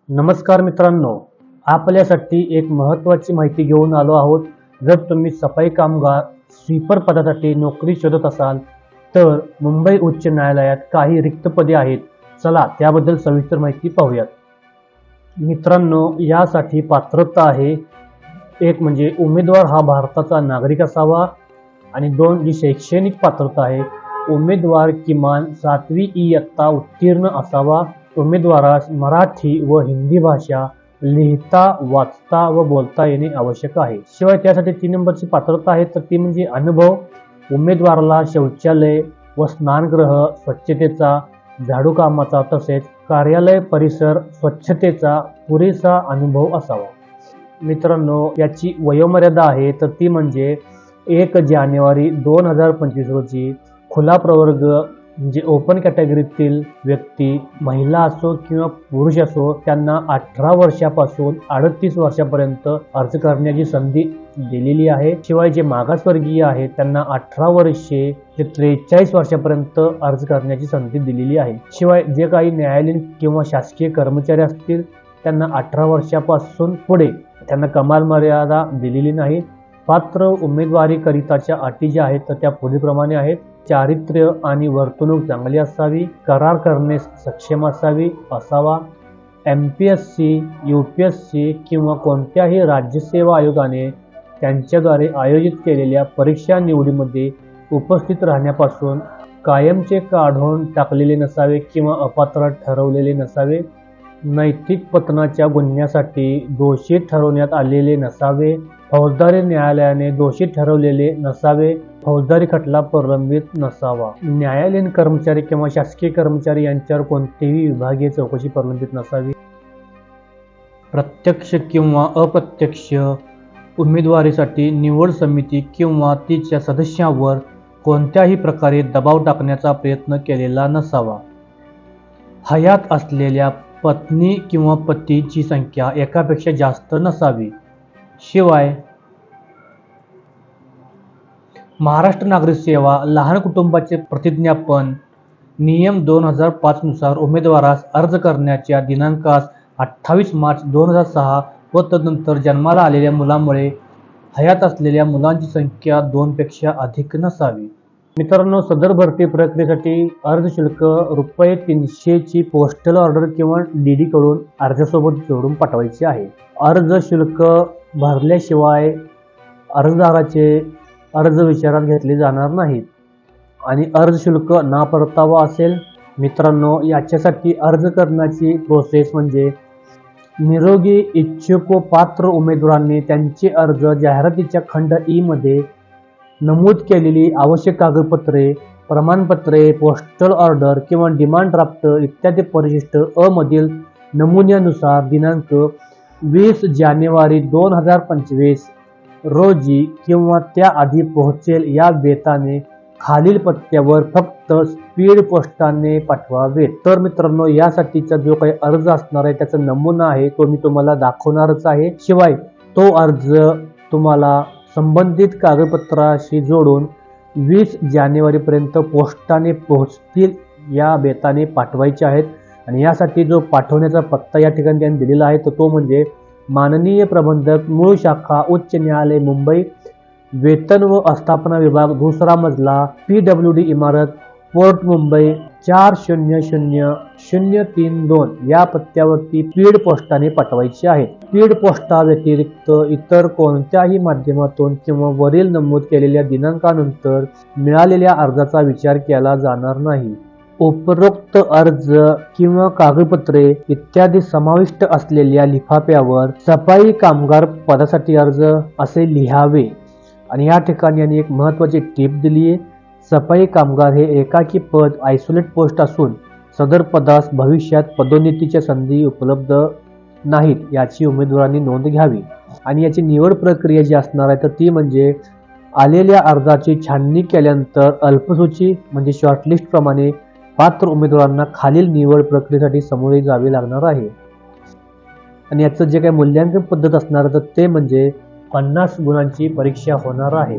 नमस्कार मित्रांनो, आपल्यासाठी एक महत्त्वाची माहिती घेऊन आलो आहोत. जर तुम्ही सफाई कामगार स्वीपर पदासाठी नोकरी शोधत असाल तर मुंबई उच्च न्यायालयात काही रिक्त पदे आहेत. चला त्याबद्दल सविस्तर माहिती पाहूयात. मित्रांनो, यासाठी पात्रता आहे. एक म्हणजे उमेदवार हा भारताचा नागरिक असावा आणि दोन जी शैक्षणिक पात्रता आहे, उमेदवार किमान 7वी इयत्ता उत्तीर्ण असावा. उमेदवारास मराठी व हिंदी भाषा लिहिता वाचता व बोलता येणे आवश्यक आहे. शिवाय त्यासाठी 3 नंबरची पात्रता आहे तर ती म्हणजे अनुभव. उमेदवाराला शौचालय व स्नानगृह स्वच्छतेचा, झाडू कामाचा तसेच कार्यालय परिसर स्वच्छतेचा पुरेसा अनुभव असावा. मित्रांनो, याची वयोमर्यादा आहे तर ती म्हणजे 1 जानेवारी 2025 रोजी खुला प्रवर्ग म्हणजे ओपन कॅटेगरीतील व्यक्ती, महिला असो किंवा पुरुष असो, त्यांना 18 वर्षापासून 38 वर्षापर्यंत अर्ज करण्याची संधी दिलेली आहे. शिवाय जे मागासवर्गीय आहेत त्यांना 18 वर्षे ते 43 वर्षापर्यंत अर्ज करण्याची संधी दिलेली आहे. शिवाय जे काही न्यायालयीन किंवा शासकीय कर्मचारी असतील त्यांना 18 वर्षापासून पुढे त्यांना कमाल मर्यादा दिलेली नाही. पात्र उमेदवारीकरिताच्या अटी ज्या आहेत तर त्या पुढीलप्रमाणे आहेत. चारित्र्य आणि वर्तणूक चांगली असावी, करार करण्यास सक्षम असावा, MPSC, UPSC किंवा कोणत्याही राज्यसेवा आयोगाने त्यांच्याद्वारे आयोजित केलेल्या परीक्षा निवडीमध्ये उपस्थित राहण्यापासून कायमचे काढून टाकलेले नसावे किंवा अपात्र ठरवलेले नसावे, नैतिक पतनाच्या गुन्ह्यासाठी दोषी ठरवण्यात आलेले नसावे, फौजदारी न्यायालयाने दोषी ठरवलेले नसावे, फौजदारी खटला प्रलंबित नसावा, न्यायालयीन कर्मचारी किंवा शासकीय कर्मचारी यांच्यावर कोणतीही विभागीय चौकशी प्रलंबित नसावी. प्रत्यक्ष किंवा अप्रत्यक्ष उमेदवारीसाठी निवड समिती किंवा तिच्या सदस्यांवर कोणत्याही प्रकारे दबाव टाकण्याचा प्रयत्न केलेला नसावा. हयात असलेल्या पत्नी किंवा पतीची संख्या एकापेक्षा जास्त नसावी. शिवाय महाराष्ट्र नागरिक सेवा लहान कुटुंबाचे प्रतिज्ञापन नियम 2005 नुसार उमेदवारास अर्ज करण्याच्या दिनांकास 28 मार्च 2006 व तदनंतर जन्माला आलेल्या मुलामुळे हयात असलेल्या मुलांची संख्या 2 पेक्षा अधिक नसावी. मित्रांनो, सदर भरती प्रक्रियेसाठी अर्ज शुल्क ₹300 ची पोस्टल ऑर्डर किंवा DD कडून अर्जासोबत जोडून पाठवायचे आहे. अर्ज शुल्क भरल्याशिवाय अर्जदाराचे अर्ज विचारात घेतले जाणार नाहीत आणि अर्ज शुल्क ना परतावा असेल. मित्रांनो, याच्यासाठी अर्ज करण्याची प्रोसेस म्हणजे निरोगी इच्छुक व पात्र उमेदवारांनी त्यांचे अर्ज जाहिरातीच्या खंड E मध्ये नमूद केलेली आवश्यक कागदपत्रे, प्रमाणपत्रे, पोस्टल ऑर्डर किंवा डिमांड ड्राफ्ट इत्यादी परिशिष्ट अ मधील नमुन्यानुसार दिनांक 20 जानेवारी 2025 रोजी किंवा त्याआधी पोहोचेल या बेताने खालील पत्त्यावर फक्त स्पीड पोस्टाने पाठवावेत. तर मित्रांनो, यासाठीचा जो काही अर्ज असणार आहे त्याचा नमुना आहे तो मी तुम्हाला दाखवणारच आहे. शिवाय तो अर्ज तुम्हाला संबंधित कागदपत्राशी जोडून 20 जानेवारीपर्यंत पोस्टाने पोहोचतील या बेताने पाठवायचे आहेत. आणि यासाठी जो पाठवण्याचा पत्ता या ठिकाणी त्यांनी दिलेला आहे तो म्हणजे माननीय प्रबंधक, मूळ शाखा, उच्च न्यायालय मुंबई, वेतन व अस्थापना विभाग, 2रा मजला, PWD इमारत, पोर्ट मुंबई 400032 या पत्त्यावरती स्पीड पोस्टाने पाठवायचे आहे. स्पीड पोस्टा व्यतिरिक्त इतर कोणत्याही माध्यमातून किंवा वरील नमूद केलेल्या दिनांकानंतर मिळालेल्या अर्जाचा विचार केला जाणार नाही. उपरोक्त अर्ज किंवा कागदपत्रे इत्यादी समाविष्ट असलेल्या लिफाफ्यावर सफाई कामगार पदासाठी अर्ज असे लिहावे. आणि या ठिकाणी यांनी एक महत्त्वाची टीप दिली आहे. सफाई कामगार हे एकाकी पद आयसोलेट पोस्ट असून सदर पदास भविष्यात पदोन्नतीच्या संधी उपलब्ध नाहीत याची उमेदवारांनी नोंद घ्यावी. आणि याची निवड प्रक्रिया जी असणार आहे तर ती म्हणजे आलेल्या अर्जाची छाननी केल्यानंतर अल्पसूची म्हणजे शॉर्टलिस्ट प्रमाणे पात्र उमेदवारांना खालील निवड प्रक्रियेसाठी सामोरे जावे लागणार आहे. आणि याचं जे काही मूल्यांकन पद्धत असणार तर ते म्हणजे 50 गुणांची परीक्षा होणार आहे.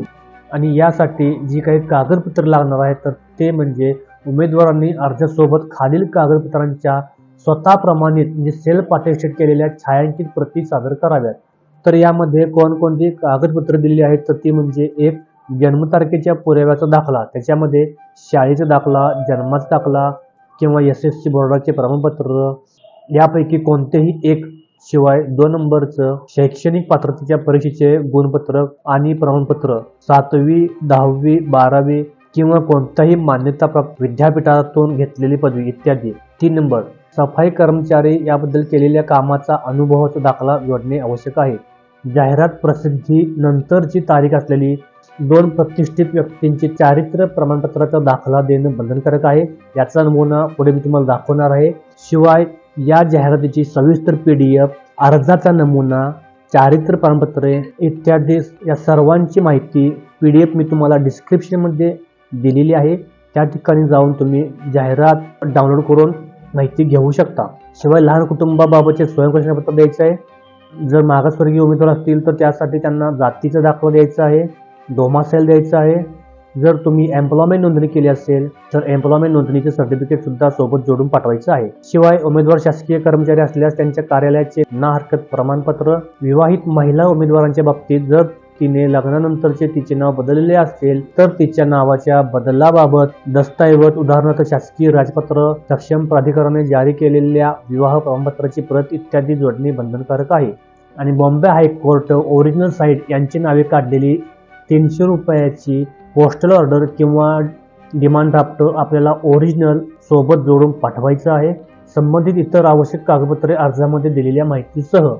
आणि यासाठी जी काही कागदपत्र लागणार आहे तर ते म्हणजे उमेदवारांनी अर्जासोबत खालील कागदपत्रांच्या स्वतः प्रमाणित म्हणजे सेल्फ अटेस्टेड केलेल्या छायांकित प्रती सादर कराव्यात. तर यामध्ये कोणकोणती कागदपत्रे दिलेली आहेत तर ती म्हणजे एक जन्मतारखेच्या पुराव्याचा दाखला, त्याच्यामध्ये शाळेचा दाखला, जन्माचा दाखला किंवा SSC बोर्डाचे प्रमाणपत्र यापैकी कोणतेही एक, शिवाय 2 नंबरचं शैक्षणिक पात्रतेच्या परीक्षेचे गुणपत्रक आणि प्रमाणपत्र, 7वी 10वी 12वी किंवा कोणत्याही मान्यताप्राप्त विद्यापीठातून घेतलेली पदवी इत्यादी. 3 नंबर सफाई कर्मचारी याबद्दल केलेल्या कामाचा अनुभवाचा दाखला जोडणे आवश्यक आहे. जाहिरात प्रसिद्धी नंतरची तारीख असलेली 2 प्रतिष्ठित व्यक्तींचे चारित्र्य प्रमाणपत्राचा दाखला देणं बंधनकारक आहे. याचा नमुना पुढे मी तुम्हाला दाखवणार आहे. शिवाय या जाहिरातीची सविस्तर PDF, अर्जाचा नमुना, चारित्र्य प्रमाणपत्रे इत्यादी या सर्वांची माहिती PDF मी तुम्हाला डिस्क्रिप्शनमध्ये दिलेली आहे. त्या ठिकाणी जाऊन तुम्ही जाहिरात डाउनलोड करून माहिती घेऊ शकता. शिवाय लहान कुटुंबाबाबतचे स्वयंघोषणापत्र द्यायचे आहे. जर मागासवर्गीय उमेदवार असतील तर त्यासाठी त्यांना जातीचा दाखला द्यायचा आहे, डोमासाईल द्यायचा आहे. जर तुम्ही एम्प्लॉयमेंट नोंदणी केली असेल तर एम्प्लॉयमेंट नोंदणीचे सर्टिफिकेट सुद्धा सोबत जोडून पाठवायचं आहे. शिवाय उमेदवार शासकीय कर्मचारी असल्यास त्यांच्या कार्यालयाचे ना हरकत प्रमाणपत्र. विवाहित महिला उमेदवारांच्या बाबतीत जर तिने लग्नानंतरचे तिचे नाव बदललेले असेल तर तिच्या नावाच्या बदलाबाबत दस्तऐवज, उदाहरणार्थ शासकीय राजपत्र, सक्षम प्राधिकरणाने जारी केलेल्या विवाह प्रमाणपत्राची प्रत इत्यादी जोडणे बंधनकारक आहे. आणि बॉम्बे हायकोर्ट ओरिजिनल साईट यांची नावे काढलेली 300 रुपयाची पोस्टल ऑर्डर किंवा डिमांड ड्राफ्ट आपल्याला ओरिजिनल सोबत जोडून पाठवायचं आहे. संबंधित इतर आवश्यक कागदपत्रे अर्जामध्ये दिलेल्या माहितीसह.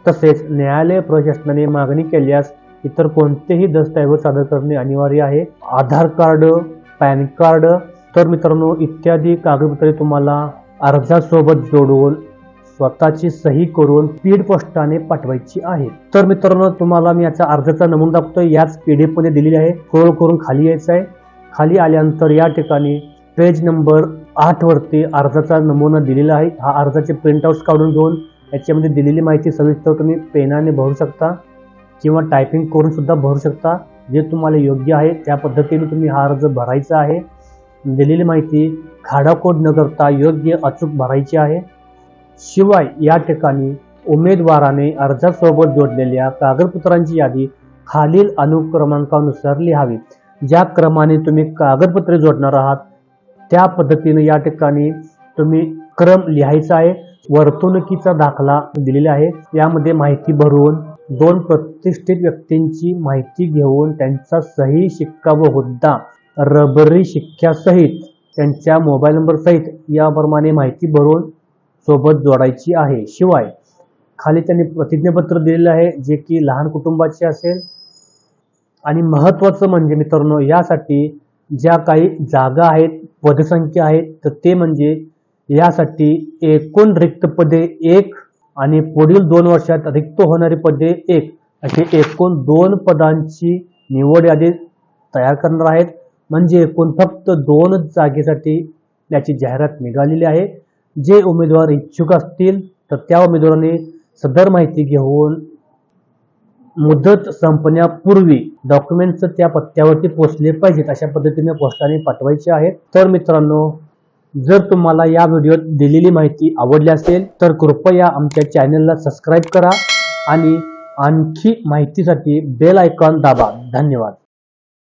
तसेच न्यायालय प्रशासनाने मागणी केल्यास इतर कोणतेही दस्तऐवज सादर करणे अनिवार्य आहे. आधार कार्ड, पॅन कार्ड. तर मित्रांनो, इत्यादी कागदपत्रे तुम्हाला अर्जासोबत जोडून स्वतःची सही करून स्पीड पोस्टाने पाठवायची आहे. तर मित्रांनो, तुम्हाला मी याचा अर्जाचा नमुना दाखवतोय. याच PDF मध्ये दिलेली आहे. स्क्रोल करून खाली यायचं आहे. खाली आल्यानंतर या ठिकाणी पेज नंबर 8 वरती अर्जाचा नमुना दिलेला आहे. हा अर्जाचे प्रिंटआउट्स काढून घेऊन याच्यामध्ये दिलेली माहिती सविस्तर तुम्ही पेनाने भरू शकता किंवा टायपिंग करून सुद्धा भरू शकता. जे तुम्हाला योग्य आहे त्या पद्धतीने तुम्ही हा अर्ज भरायचा आहे. दिलेली माहिती खाडाखोड न करता योग्य अचूक भरायची आहे. शिवाय या ठिकाणी उमेदवाराने अर्जासोबत जोडलेल्या कागदपत्रांची यादी खालील अनुक्रमांकानुसार लिहावी. ज्या क्रमाने तुम्ही कागदपत्रे जोडणार आहात त्या पद्धतीने या ठिकाणी तुम्ही क्रम लिहायचा आहे. वर्तणुकीचा दाखला दिलेला आहे. यामध्ये माहिती भरून 2 प्रतिष्ठित व्यक्तींची माहिती घेऊन त्यांचा सही, शिक्का व हुद्दा रबरी शिक्क्यासहित त्यांच्या मोबाईल नंबर सहित याप्रमाणे माहिती भरून सोबत जोडायची आहे. शिवाय खाली त्यांनी प्रतिज्ञापत्र दिलेलं आहे जे की लहान कुटुंबाचे असेल. आणि महत्त्वाचं म्हणजे मित्रांनो, यासाठी ज्या काही जागा आहेत, पदसंख्या आहेत, तर ते म्हणजे यासाठी एकूण रिक्त पदे 1 आणि पुढील 2 वर्षात रिक्त होणारी पदे 1 अशी एकूण 2 पदांची निवड यादी तयार करणार आहेत. म्हणजे एकूण फक्त 2 जागेसाठी याची जाहिरात निघालेली आहे. जे उमेदवार इच्छुक असतील तर त्या उमेदवारांनी सदर माहिती घेऊन मुदत संपण्यापूर्वी डॉक्युमेंट्स त्या पत्त्यावरती पोहोचले पाहिजेत. अशा पद्धतीने पोस्टाने पाठवायचे आहेत. तर मित्रांनो, जर तुम्हाला या व्हिडिओत दिलेली माहिती आवडली असेल तर कृपया आमच्या चॅनलला सबस्क्राईब करा आणि आणखी माहितीसाठी बेल आयकॉन दाबा. धन्यवाद.